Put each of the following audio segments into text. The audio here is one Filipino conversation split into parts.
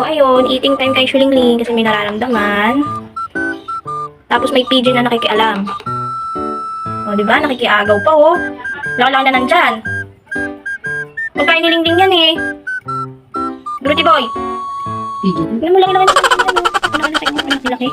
So, ayun, eating time kay Shulingling kasi may nararamdaman. Tapos may pigeon na nakikialam. O, di ba? Nakikiagaw pa, oh. Laki-laki na nandyan. Pagkain ni Lingling yan, eh. Gruty boy. Ano mo laki-laki na nandyan, oh. Laki-laki.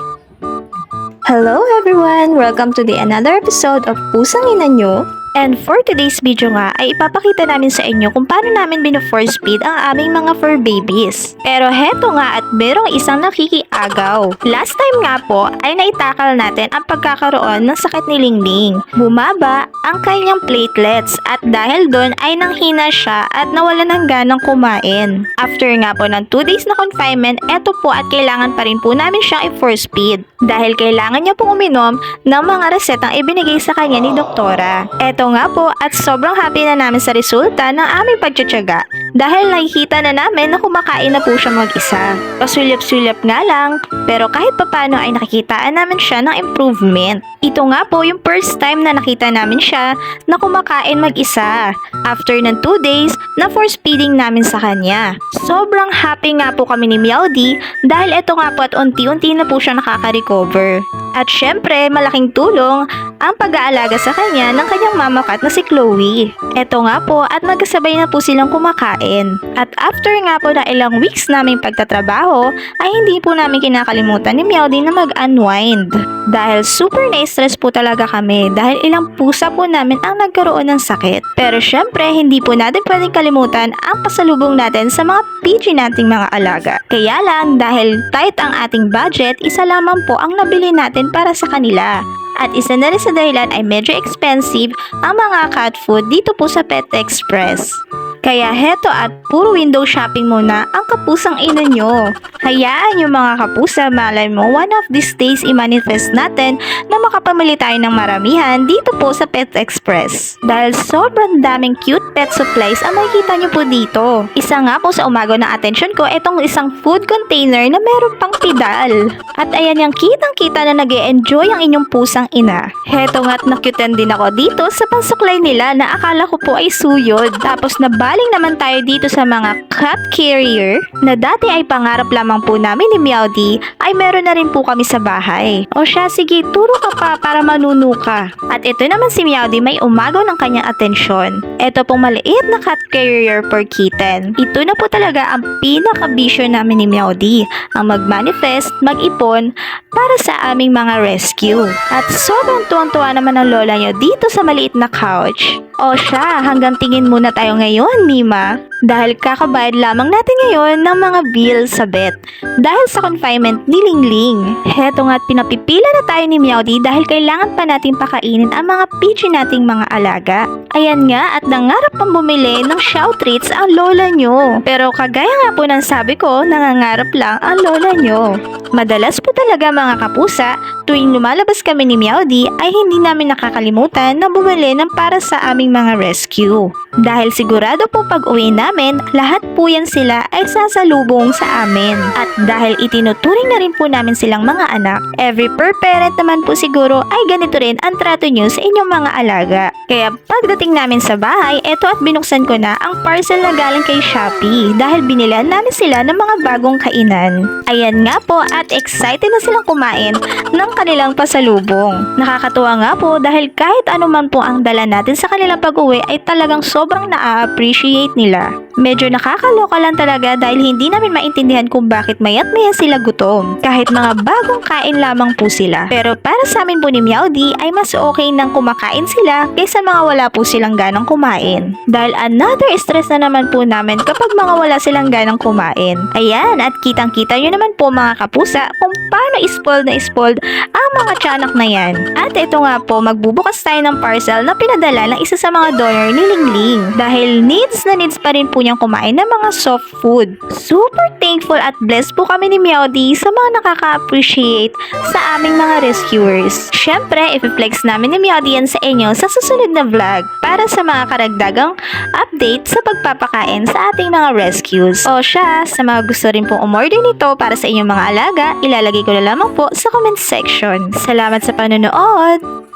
Hello everyone! Welcome to the another episode of Pusang Ina Nyo. And for today's video nga ay ipapakita namin sa inyo kung paano namin bino-force feed ang aming mga fur babies. Pero heto nga at merong isang nakikiagaw. Last time nga po ay naitakal natin ang pagkakaroon ng sakit ni Lingling. Bumaba ang kanyang platelets at dahil doon ay nanghina siya at nawala ng ganang kumain. After nga po ng 2 days na confinement, eto po at kailangan pa rin po namin siyang i-force feed. Dahil kailangan niya pong uminom ng mga resetang ibinigay sa kanya ni doktora. Eto nga po at sobrang happy na namin sa resulta ng aming pagtsatsaga dahil nakikita na namin na kumakain na po siya mag-isa. Pasulyap-sulyap nga lang pero kahit papano ay nakikitaan namin siya ng improvement. Ito nga po yung first time na nakita namin siya na kumakain mag-isa. After ng 2 days na force feeding namin sa kanya. Sobrang happy nga po kami ni Meowdy dahil ito nga po at unti-unti na po siya nakaka-recover. At syempre malaking tulong ang pag-aalaga sa kanya ng kanyang mama cat na si Chloe. Eto nga po at magkasabay na po silang kumakain. At after nga po na ilang weeks naming pagtatrabaho ay hindi po namin kinakalimutan ni Meowdy na mag-unwind. Dahil super na-stress po talaga kami dahil ilang pusa po namin ang nagkaroon ng sakit. Pero syempre hindi po natin pwedeng kalimutan ang pasalubong natin sa mga PG nating mga alaga. Kaya lang dahil tight ang ating budget, isa lamang po ang nabili natin para sa kanila. At isa na rin sa dahilan ay medyo expensive ang mga cat food dito po sa Pet Express. Kaya heto at puro window shopping muna ang kapusang ina nyo. Hayaan yung mga kapusa, malay mo one of these days i-manifest natin na makapamili tayo ng maramihan dito po sa Pet Express. Dahil sobrang daming cute pet supplies ang makikita nyo po dito. Isa nga po sa umago ng atensyon ko itong isang food container na meron pang pedal. At ayan yung kitang-kita na nag-e-enjoy ang inyong pusang ina. Heto nga't nakyutan din ako dito sa pansuklay nila na akala ko po ay suyod. Tapos nabaling naman tayo dito sa mga cat carrier na dati ay pangarap lamang po namin ni Meowdy ay meron na rin po kami sa bahay. O siya, sige, turo ka pa para manuno ka. At ito naman si Meowdy may umagaw ng kanyang atensyon. Ito pong maliit na cat carrier for kitten. Ito na po talaga ang pinaka-vision namin ni Meowdy, ang mag-manifest, mag-ipon para sa aming mga rescue. At sobrang tuwang-tuwa naman ang lola niyo dito sa maliit na couch. O siya, hanggang tingin muna tayo ngayon, Mima. Dahil kakabayad lamang natin ngayon ng mga bills sa vet. Dahil sa confinement ni Lingling. Heto nga't pinapipila na tayo ni Meowdy dahil kailangan pa natin pakainin ang mga pichi nating mga alaga. Ayan nga at nangarap pang bumili ng chow treats ang lola nyo. Pero kagaya nga po ng sabi ko, nangangarap lang ang lola nyo. Madalas po talaga mga kapusa, tuwing lumalabas kami ni Meowdy ay hindi namin nakakalimutan na bumili ng para sa aming mga rescue. Dahil sigurado po pag uwi namin, lahat po yan sila ay sasalubong sa amin. At dahil itinuturing na rin po namin silang mga anak, every per parent naman po siguro ay ganito rin ang trato nyo sa inyong mga alaga. Kaya pagdating namin sa bahay, eto at binuksan ko na ang parcel na galing kay Shopee dahil binilan namin sila ng mga bagong kainan. Ayan nga po at excited na silang kumain ng kanilang pasalubong. Nakakatuwa nga po dahil kahit anuman po ang dala natin sa kanilang pag-uwi ay talagang sobrang na-appreciate nila. Medyo nakakaloka lang talaga dahil hindi namin maintindihan kung bakit mayat-maya sila gutom. Kahit mga bagong kain lamang po sila. Pero para sa amin po ni Meowdy ay mas okay nang kumakain sila kaysa mga wala po silang ganang kumain. Dahil another stress na naman po namin kapag mga wala silang ganang kumain. Ayan at kitang-kita nyo naman po mga kapusa kung paano spoiled ang mga tiyanak na yan. At ito nga po, magbubukas tayo ng parcel na pinadala ng isa sa mga donor ni Lingling. Dahil needs na needs pa rin po niyang kumain ng mga soft food. Super thankful at blessed po kami ni Meowdy sa mga nakaka-appreciate sa aming mga rescuers. Syempre, i-flex namin ni Meowdy yan sa inyo sa susunod na vlog para sa mga karagdagang update sa pagpapakain sa ating mga rescues. O siya, sa mga gusto rin pong umorder nito para sa inyong mga alaga, ilalagay ko na lamang po sa comment section. Salamat sa panonood!